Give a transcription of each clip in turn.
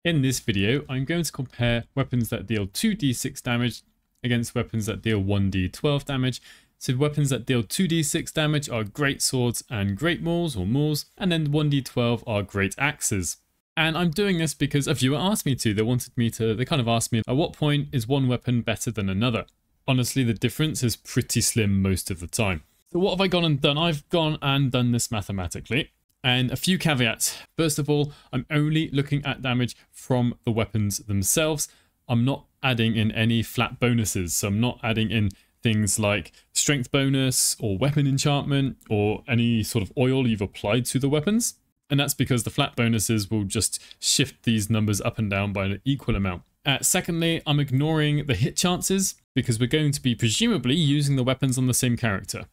In this video, I'm going to compare weapons that deal 2d6 damage against weapons that deal 1d12 damage. So weapons that deal 2d6 damage are greatswords and great mauls or mauls, and then 1d12 are greataxes. And I'm doing this because a viewer asked me to. They kind of asked me, at what point is one weapon better than another? Honestly, the difference is pretty slim most of the time. So what have I gone and done? I've gone and done this mathematically. And a few caveats. First of all, I'm only looking at damage from the weapons themselves. I'm not adding in any flat bonuses. So I'm not adding in things like strength bonus or weapon enchantment or any sort of oil you've applied to the weapons. And that's because the flat bonuses will just shift these numbers up and down by an equal amount. Secondly, I'm ignoring the hit chances because we're going to be presumably using the weapons on the same character.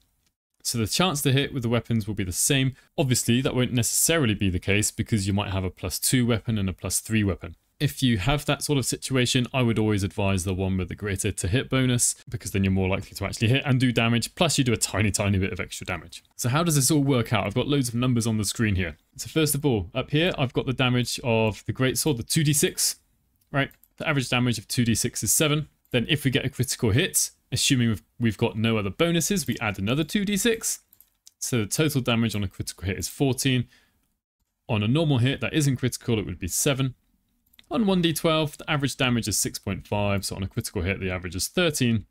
So the chance to hit with the weapons will be the same. Obviously, that won't necessarily be the case because you might have a +2 weapon and a +3 weapon. If you have that sort of situation, I would always advise the one with the greater to hit bonus because then you're more likely to actually hit and do damage. Plus you do a tiny bit of extra damage. So how does this all work out? I've got loads of numbers on the screen here. So first of all, up here, I've got the damage of the greatsword, the 2d6, right? The average damage of 2d6 is 7. Then if we get a critical hit, assuming we've got no other bonuses, we add another 2d6. So the total damage on a critical hit is 14. On a normal hit that isn't critical, it would be 7. On 1d12, the average damage is 6.5. So on a critical hit, the average is 13.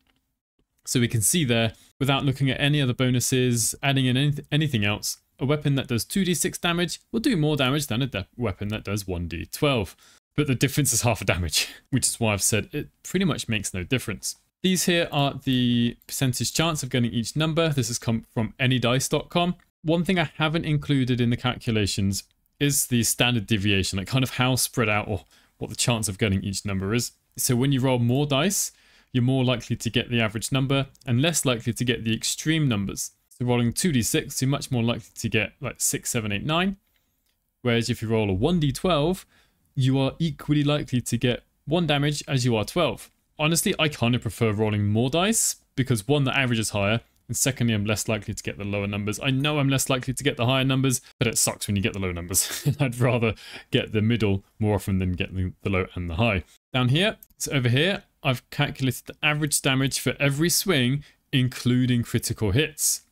So we can see there, without looking at any other bonuses, adding in anything else, a weapon that does 2d6 damage will do more damage than a weapon that does 1d12. But the difference is half a damage, which is why I've said it pretty much makes no difference. These here are the percentage chance of getting each number. This has come from anydice.com. One thing I haven't included in the calculations is the standard deviation, like kind of how spread out or what the chance of getting each number is. So when you roll more dice, you're more likely to get the average number and less likely to get the extreme numbers. So rolling 2d6, you're much more likely to get like 6, 7, 8, 9. Whereas if you roll a 1d12, you are equally likely to get 1 damage as you are 12. Honestly, I kind of prefer rolling more dice because one, the average is higher, and secondly, I'm less likely to get the lower numbers. I know I'm less likely to get the higher numbers, but it sucks when you get the low numbers. I'd rather get the middle more often than get the low and the high. Down here, so over here, I've calculated the average damage for every swing, including critical hits.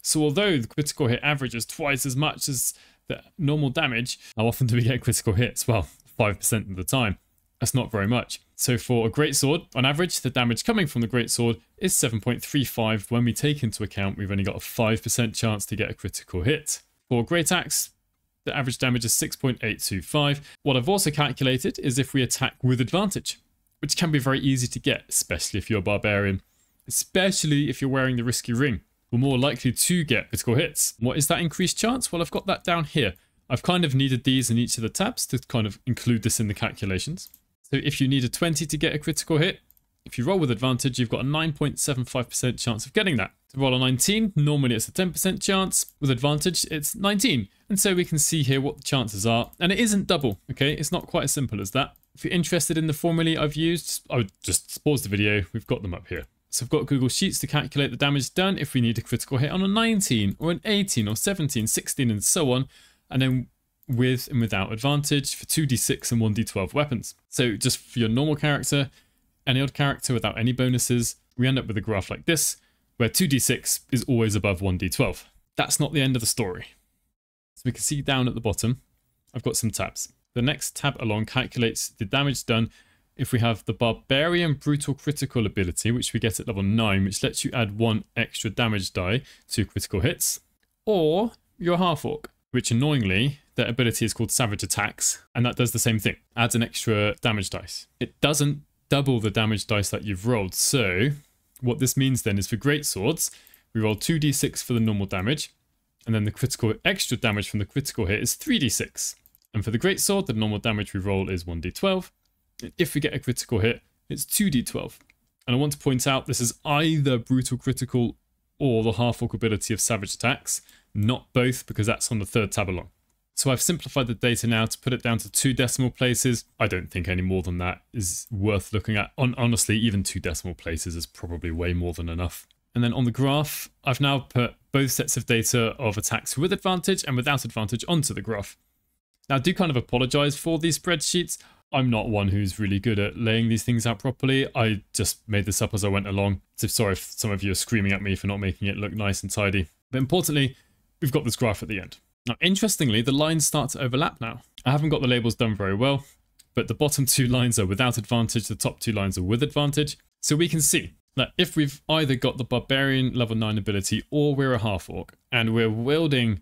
So although the critical hit average is twice as much as the normal damage, how often do we get critical hits? Well, 5% of the time. That's not very much. So for a greatsword, on average, the damage coming from the greatsword is 7.35. When we take into account we've only got a 5% chance to get a critical hit. For a great axe, the average damage is 6.825. What I've also calculated is if we attack with advantage, which can be very easy to get, especially if you're a barbarian, especially if you're wearing the risky ring. We're more likely to get critical hits. What is that increased chance? Well, I've got that down here. I've kind of needed these in each of the tabs to kind of include this in the calculations. So if you need a 20 to get a critical hit, if you roll with advantage, you've got a 9.75% chance of getting that. To roll a 19, normally it's a 10% chance. With advantage, it's 19. And so we can see here what the chances are. And it isn't double, okay? It's not quite as simple as that. If you're interested in the formulae I've used, I would just pause the video. We've got them up here. So I've got Google Sheets to calculate the damage done if we need a critical hit on a 19 or an 18 or 17, 16 and so on. And then with and without advantage for 2d6 and 1d12 weapons. So just for your normal character, any odd character without any bonuses, we end up with a graph like this, where 2d6 is always above 1d12. That's not the end of the story. So we can see down at the bottom, I've got some tabs. The next tab along calculates the damage done if we have the Barbarian Brutal Critical ability, which we get at level 9, which lets you add 1 extra damage die to critical hits, or your half-orc, which annoyingly, their ability is called Savage Attacks, and that does the same thing, adds an extra damage dice. It doesn't double the damage dice that you've rolled, so what this means then is for greatswords, we roll 2d6 for the normal damage, and then the critical extra damage from the critical hit is 3d6. And for the greatsword, the normal damage we roll is 1d12. And if we get a critical hit, it's 2d12. And I want to point out this is either Brutal Critical or the half-orc ability of Savage Attacks, not both because that's on the third tab along. So I've simplified the data now to put it down to 2 decimal places. I don't think any more than that is worth looking at. Honestly, even 2 decimal places is probably way more than enough. And then on the graph, I've now put both sets of data of attacks with advantage and without advantage onto the graph. Now I do kind of apologize for these spreadsheets. I'm not one who's really good at laying these things out properly. I just made this up as I went along. So sorry if some of you are screaming at me for not making it look nice and tidy. But importantly, we've got this graph at the end. Now, interestingly, the lines start to overlap now. I haven't got the labels done very well, but the bottom two lines are without advantage, the top two lines are with advantage. So we can see that if we've either got the Barbarian level 9 ability or we're a half-orc, and we're wielding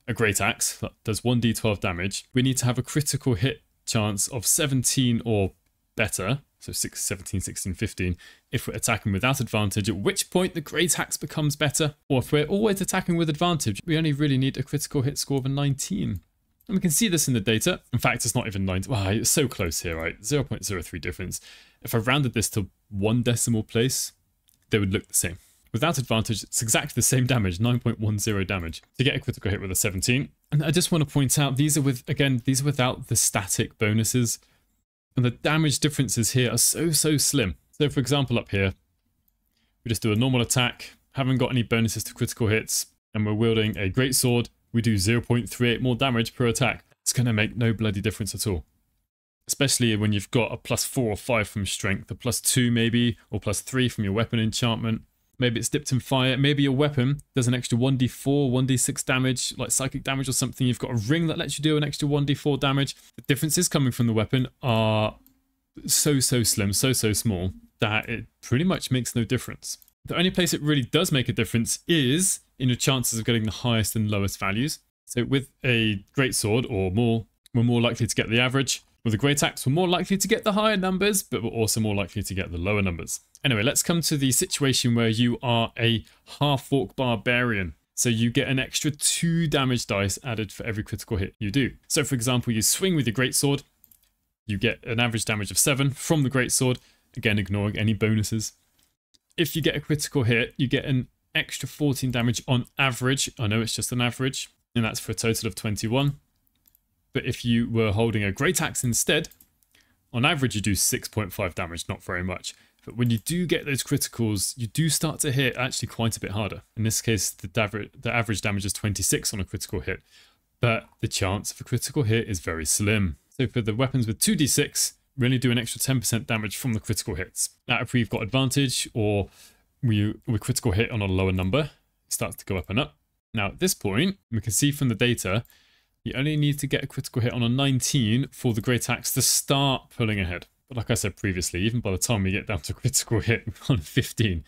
a great axe that does 1d12 damage, we need to have a critical hit chance of 17 or better, so 17, 16, 15, if we're attacking without advantage, at which point the great axe becomes better. Or if we're always attacking with advantage, we only really need a critical hit score of a 19. And we can see this in the data. In fact, it's not even 9. Wow, it's so close here, right? 0.03 difference. If I rounded this to 1 decimal place, they would look the same. Without advantage, it's exactly the same damage, 9.10 damage, to get a critical hit with a 17. And I just want to point out, these are without the static bonuses. And the damage differences here are so slim. So for example, up here, we just do a normal attack, haven't got any bonuses to critical hits, and we're wielding a greatsword. We do 0.38 more damage per attack. It's going to make no bloody difference at all. Especially when you've got a +4 or 5 from strength, a +2 maybe, or +3 from your weapon enchantment. Maybe it's dipped in fire. Maybe your weapon does an extra 1d4, 1d6 damage, like psychic damage or something. You've got a ring that lets you do an extra 1d4 damage. The differences coming from the weapon are so slim, so small, that it pretty much makes no difference. The only place it really does make a difference is in your chances of getting the highest and lowest values. So with a greatsword or maul, we're more likely to get the average. With a great axe, we're more likely to get the higher numbers, but we're also more likely to get the lower numbers. Anyway, let's come to the situation where you are a half-orc barbarian. So you get an extra 2 damage dice added for every critical hit you do. So for example, you swing with your greatsword, you get an average damage of 7 from the greatsword, again ignoring any bonuses. If you get a critical hit, you get an extra 14 damage on average. I know it's just an average, and that's for a total of 21. But if you were holding a great axe instead, on average you do 6.5 damage, not very much. But when you do get those criticals, you do start to hit actually quite a bit harder. In this case, the average damage is 26 on a critical hit, but the chance of a critical hit is very slim. So for the weapons with 2d6, we only do an extra 10% damage from the critical hits. Now if we've got advantage or we critical hit on a lower number, it starts to go up and up. Now at this point, we can see from the data, you only need to get a critical hit on a 19 for the great axe to start pulling ahead. But like I said previously, even by the time we get down to critical hit on 15,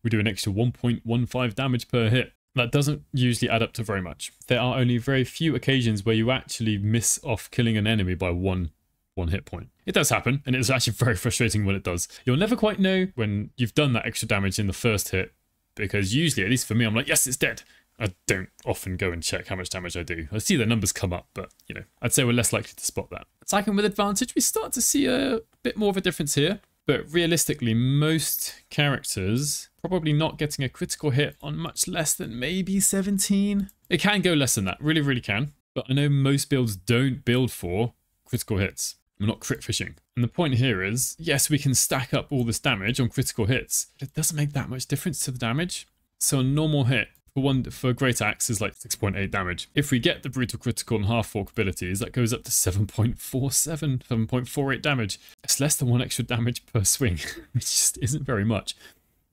we do an extra 1.15 damage per hit. That doesn't usually add up to very much. There are only very few occasions where you actually miss off killing an enemy by one hit point. It does happen, and it's actually very frustrating when it does. You'll never quite know when you've done that extra damage in the first hit, because usually, at least for me, I'm like, yes, it's dead. I don't often go and check how much damage I do. I see the numbers come up, but, you know, I'd say we're less likely to spot that. Attacking with advantage, we start to see a bit more of a difference here. But realistically, most characters probably not getting a critical hit on much less than maybe 17. It can go less than that, really can. But I know most builds don't build for critical hits. We're not crit fishing. And the point here is, yes, we can stack up all this damage on critical hits, but it doesn't make that much difference to the damage. So a normal hit for great axe is like 6.8 damage. If we get the brutal critical and half-orc abilities, that goes up to 7.47, 7.48 damage. It's less than 1 extra damage per swing, which just isn't very much.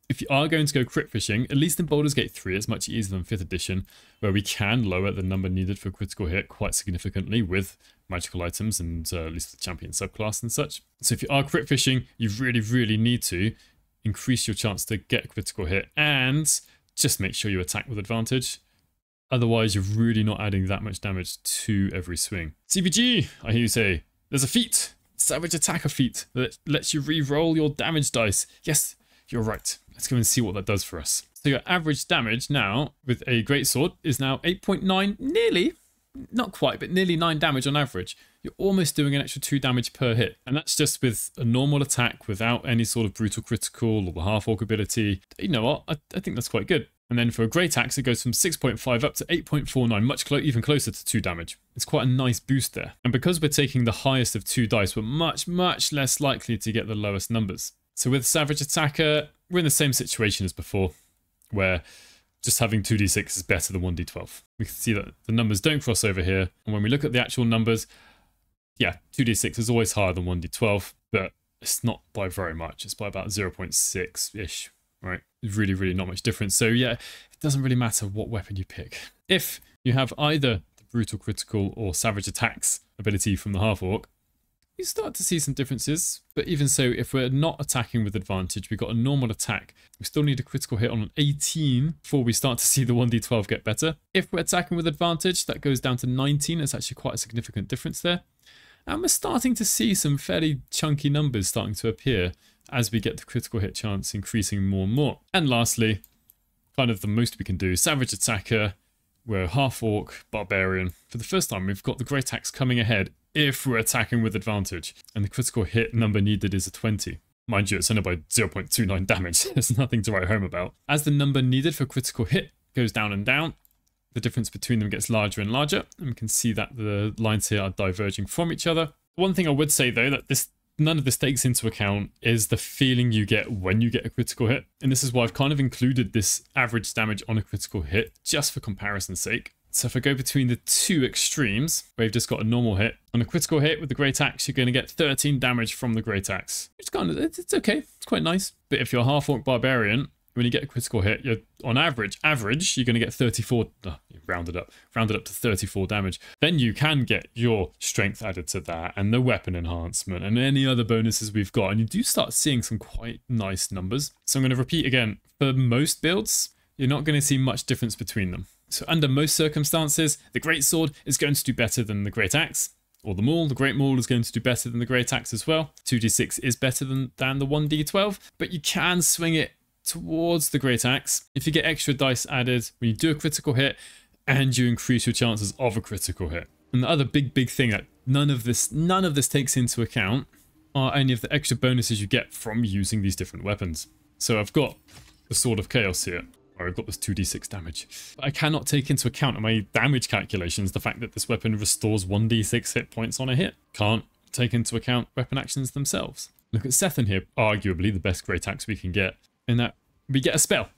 If you are going to go crit fishing, at least in Baldur's Gate 3, it's much easier than 5th edition, where we can lower the number needed for critical hit quite significantly with magical items and at least the champion subclass and such. So if you are crit fishing, you really need to increase your chance to get a critical hit and just make sure you attack with advantage. Otherwise, you're really not adding that much damage to every swing. CVG, I hear you say, there's a feat, Savage Attacker feat, that lets you re-roll your damage dice. Yes, you're right. Let's go and see what that does for us. So your average damage now with a greatsword is now 8.9, nearly, not quite, but nearly 9 damage on average. You're almost doing an extra 2 damage per hit. And that's just with a normal attack without any sort of brutal critical or the half-orc ability. You know what? I think that's quite good. And then for a great axe, it goes from 6.5 up to 8.49, even closer to 2 damage. It's quite a nice boost there. And because we're taking the highest of 2 dice, we're much less likely to get the lowest numbers. So with Savage Attacker, we're in the same situation as before, where just having 2d6 is better than 1d12. We can see that the numbers don't cross over here. And when we look at the actual numbers, Yeah, 2d6 is always higher than 1d12, but it's not by very much. It's by about 0.6-ish, right? Really, really not much difference. So yeah, it doesn't really matter what weapon you pick. If you have either the brutal critical or savage attacks ability from the half-orc, you start to see some differences. But even so, if we're not attacking with advantage, we've got a normal attack, we still need a critical hit on an 18 before we start to see the 1d12 get better. If we're attacking with advantage, that goes down to 19. It's actually quite a significant difference there. And we're starting to see some fairly chunky numbers starting to appear as we get the critical hit chance increasing more and more. And lastly, kind of the most we can do, savage attacker, we're half-orc, barbarian. For the first time, we've got the greataxe coming ahead if we're attacking with advantage. And the critical hit number needed is a 20. Mind you, it's only by 0.29 damage. There's nothing to write home about. As the number needed for critical hit goes down and down, the difference between them gets larger and larger. And we can see that the lines here are diverging from each other. One thing I would say, though, that none of this takes into account is the feeling you get when you get a critical hit. And this is why I've kind of included this average damage on a critical hit just for comparison's sake. So if I go between the two extremes, where you've just got a normal hit, on a critical hit with the greataxe, you're going to get 13 damage from the greataxe. It's kind of, it's okay, it's quite nice. But if you're a half-orc barbarian, when you get a critical hit, you're on average, you're going to get 34, rounded up to 34 damage. Then you can get your strength added to that and the weapon enhancement and any other bonuses we've got. And you do start seeing some quite nice numbers. So I'm going to repeat again, for most builds, you're not going to see much difference between them. So under most circumstances, the greatsword is going to do better than the greataxe, or the maul. The great maul is going to do better than the greataxe as well. 2d6 is better than the 1d12, but you can swing it towards the greataxe if you get extra dice added when you do a critical hit and you increase your chances of a critical hit. And the other big thing that none of this takes into account are any of the extra bonuses you get from using these different weapons. So I've got the Sword of Chaos here, or I've got this 2d6 damage. But I cannot take into account in my damage calculations the fact that this weapon restores 1d6 hit points on a hit. Can't take into account weapon actions themselves. Look at Sethan here, arguably the best greataxe we can get, in that we get a spell.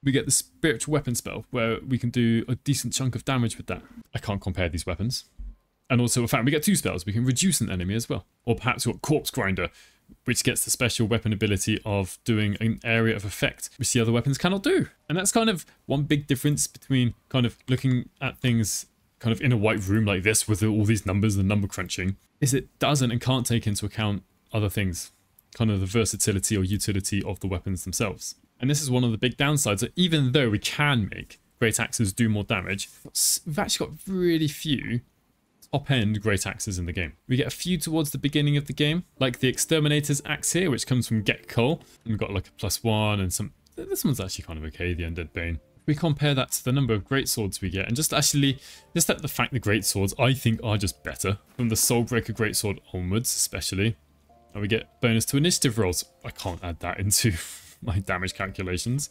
We get the spiritual weapon spell, where we can do a decent chunk of damage with that. I can't compare these weapons. And also, in fact, we get two spells. We can reduce an enemy as well. Or perhaps we've got Corpse Grinder, which gets the special weapon ability of doing an area of effect, which the other weapons cannot do. And that's kind of one big difference between kind of looking at things kind of in a white room like this with all these numbers and number crunching, is it doesn't and can't take into account other things, kind of the versatility or utility of the weapons themselves. And this is one of the big downsides, that even though we can make greataxes do more damage, we've actually got really few top-end greataxes in the game. We get a few towards the beginning of the game, like the Exterminator's axe here, which comes from Get Cull, and we've got like a +1 and some. This one's actually kind of okay, the Undead Bane. If we compare that to the number of greatswords we get, and just at the fact the greatswords I think are just better, from the Soulbreaker greatsword onwards especially. And we get bonus to initiative rolls. I can't add that into my damage calculations.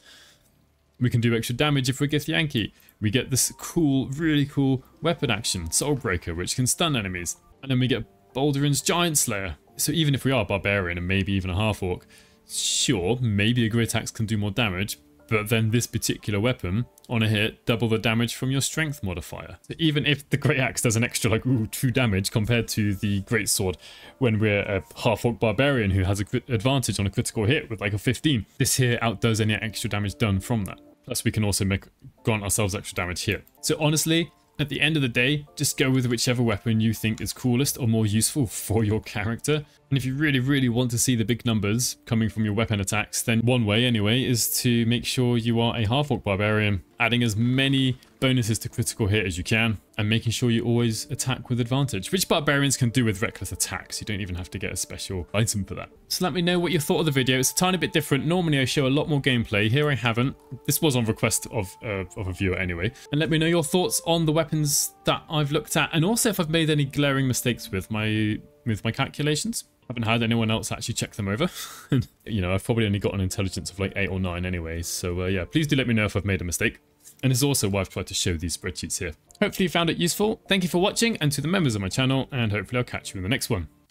We can do extra damage if we get Yankee. We get this cool, really cool weapon action, Soulbreaker, which can stun enemies. And then we get Baldur's Giant Slayer. So even if we are barbarian and maybe even a half-orc, sure, maybe a greataxe can do more damage, but then this particular weapon, on a hit, double the damage from your strength modifier. So even if the greataxe does an extra, like, 2 damage compared to the greatsword, when we're a half-orc barbarian who has an advantage on a critical hit with like a 15, this here outdoes any extra damage done from that. Plus we can also grant ourselves extra damage here. So honestly, at the end of the day, just go with whichever weapon you think is coolest or more useful for your character. And if you really want to see the big numbers coming from your weapon attacks, then one way anyway is to make sure you are a half-orc barbarian, adding as many bonuses to critical hit as you can, and making sure you always attack with advantage, which barbarians can do with reckless attacks. You don't even have to get a special item for that. So let me know what you thought of the video. It's a tiny bit different. Normally I show a lot more gameplay. Here I haven't. This was on request of a viewer anyway. And let me know your thoughts on the weapons that I've looked at, and also if I've made any glaring mistakes with my calculations. I haven't had anyone else actually check them over. You know, I've probably only got an intelligence of like 8 or 9 anyway. So yeah, please do let me know if I've made a mistake. And it's also why I've tried to show these spreadsheets here. Hopefully you found it useful. Thank you for watching, and to the members of my channel, and hopefully I'll catch you in the next one.